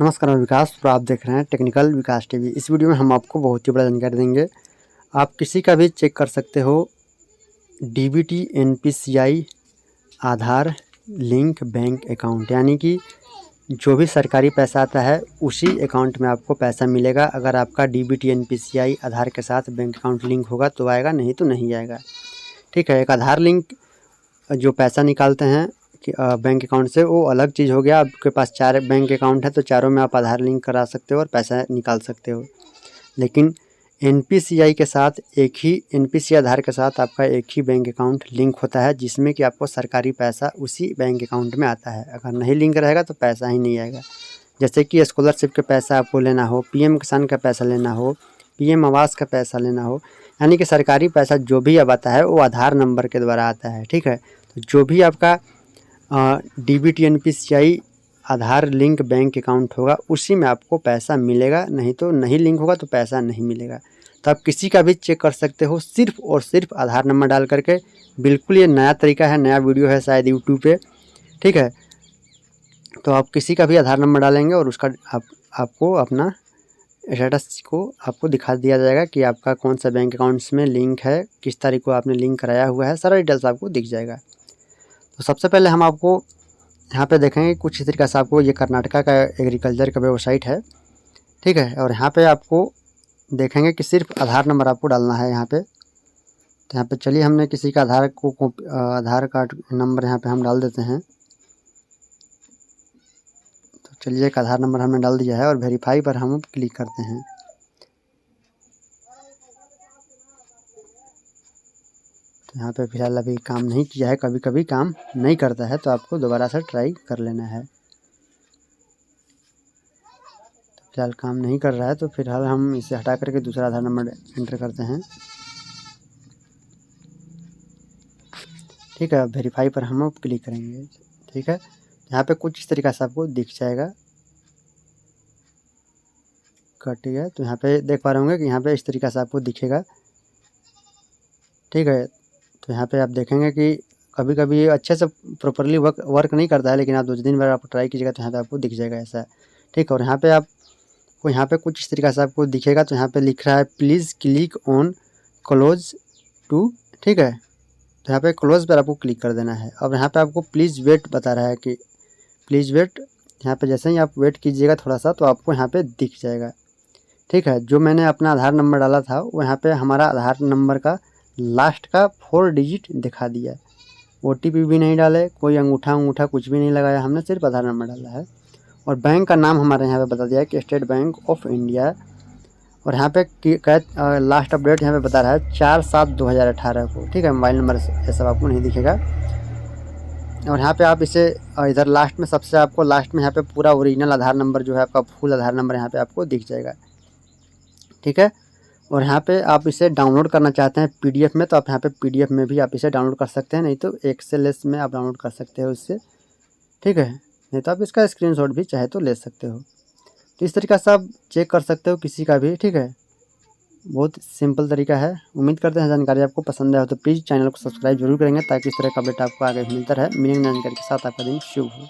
नमस्कार, मैं विकास और आप देख रहे हैं टेक्निकल विकास टीवी। इस वीडियो में हम आपको बहुत ही बड़ा जानकारी देंगे। आप किसी का भी चेक कर सकते हो डीबीटी, एनपीसीआई, आधार लिंक बैंक अकाउंट, यानी कि जो भी सरकारी पैसा आता है उसी अकाउंट में आपको पैसा मिलेगा। अगर आपका डीबीटी, एनपीसीआई, आधार के साथ बैंक अकाउंट लिंक होगा तो आएगा, नहीं तो नहीं आएगा। ठीक है, एक आधार लिंक जो पैसा निकालते हैं कि बैंक अकाउंट से, वो अलग चीज़ हो गया। आपके पास 4 बैंक अकाउंट है तो चारों में आप आधार लिंक करा सकते हो और पैसा निकाल सकते हो। लेकिन एनपीसीआई के साथ एनपीसीआई आधार के साथ आपका एक ही बैंक अकाउंट लिंक होता है, जिसमें कि आपको सरकारी पैसा उसी बैंक अकाउंट में आता है। अगर नहीं लिंक रहेगा तो पैसा ही नहीं आएगा। जैसे कि स्कॉलरशिप का पैसा आपको लेना हो, पीएम किसान का पैसा लेना हो, पीएम आवास का पैसा लेना हो, यानी कि सरकारी पैसा जो भी अब आता है वो आधार नंबर के द्वारा आता है। ठीक है, तो जो भी आपका डीबीटी, एनपीसीआई, आधार लिंक बैंक अकाउंट होगा उसी में आपको पैसा मिलेगा, नहीं तो नहीं लिंक होगा तो पैसा नहीं मिलेगा। तो आप किसी का भी चेक कर सकते हो सिर्फ और सिर्फ आधार नंबर डाल करके। बिल्कुल ये नया तरीका है, नया वीडियो है शायद यूट्यूब पे। ठीक है, तो आप किसी का भी आधार नंबर डालेंगे और उसका आपको अपना स्टेटस को आपको दिखा दिया जाएगा कि आपका कौन सा बैंक अकाउंट्स में लिंक है, किस तारीख को आपने लिंक कराया हुआ है, सारा डिटेल्स आपको दिख जाएगा। तो सबसे पहले हम आपको यहाँ पे देखेंगे कुछ इस तरीके से। आपको ये कर्नाटका का एग्रीकल्चर का वेबसाइट है। ठीक है, और यहाँ पे आपको देखेंगे कि सिर्फ आधार नंबर आपको डालना है यहाँ पे। तो यहाँ पे चलिए हमने किसी का आधार कार्ड नंबर यहाँ पे हम डाल देते हैं। तो चलिए एक आधार नंबर हमने डाल दिया है और वेरीफाई पर हम क्लिक करते हैं। तो यहाँ पे फिलहाल अभी काम नहीं किया है, कभी कभी काम नहीं करता है तो आपको दोबारा से ट्राई कर लेना है। तो फिलहाल काम नहीं कर रहा है तो फिलहाल हम इसे हटा करके दूसरा आधार नंबर एंटर करते हैं। ठीक है, वेरीफाई पर हम अब क्लिक करेंगे। ठीक है, यहाँ पे कुछ इस तरीके से आपको दिख जाएगा। कट गया तो यहाँ पे देख पा रहे होंगे कि यहाँ पे इस तरीके से आपको दिखेगा। ठीक है, तो यहाँ पे आप देखेंगे कि कभी कभी ये अच्छे से प्रॉपरली वर्क नहीं करता है, लेकिन आप 2 दिन बाद आप ट्राई कीजिएगा तो यहाँ पे आपको दिख जाएगा ऐसा। ठीक है, और यहाँ पे आपको यहाँ पे कुछ इस तरीके से आपको दिखेगा। तो यहाँ पे लिख रहा है please click on close to. ठीक है, तो यहाँ पे क्लोज पर आपको क्लिक कर देना है। अब यहाँ पे आपको प्लीज़ वेट बता रहा है कि प्लीज़ वेट। यहाँ पे जैसे ही आप वेट कीजिएगा थोड़ा सा तो आपको यहाँ पे दिख जाएगा। ठीक है, जो मैंने अपना आधार नंबर डाला था वो यहाँ पे हमारा आधार नंबर का लास्ट का 4 डिजिट दिखा दिया। ओटीपी भी नहीं डाले, कोई अंगूठा कुछ भी नहीं लगाया, हमने सिर्फ आधार नंबर डाला है। और बैंक का नाम हमारे यहाँ पे बता दिया है कि स्टेट बैंक ऑफ इंडिया। और यहाँ पे लास्ट अपडेट यहाँ पे बता रहा है 4/7/2018 को। ठीक है, मोबाइल नंबर ये सब आपको नहीं दिखेगा। और यहाँ पे आप इसे इधर लास्ट में सबसे आपको लास्ट में यहाँ पे पूरा ओरिजिनल आधार नंबर जो है आपका फुल आधार नंबर यहाँ पे आपको दिख जाएगा। ठीक है, और यहाँ पे आप इसे डाउनलोड करना चाहते हैं पीडीएफ में तो आप यहाँ पे पीडीएफ में भी आप इसे डाउनलोड कर सकते हैं, नहीं तो एक्सेल में आप डाउनलोड कर सकते हो इससे। ठीक है, नहीं तो आप इसका स्क्रीनशॉट भी चाहे तो ले सकते हो। तो इस तरीका से आप चेक कर सकते हो किसी का भी। ठीक है, बहुत सिंपल तरीका है। उम्मीद करते हैं जानकारी आपको पसंद आया हो तो प्लीज़ चैनल को सब्सक्राइब जरूर करेंगे ताकि इस तरह का अपडेट आपको आगे मिलता रहे। मिलेंगे जानकारी के साथ, आपका दिन शुभ हो।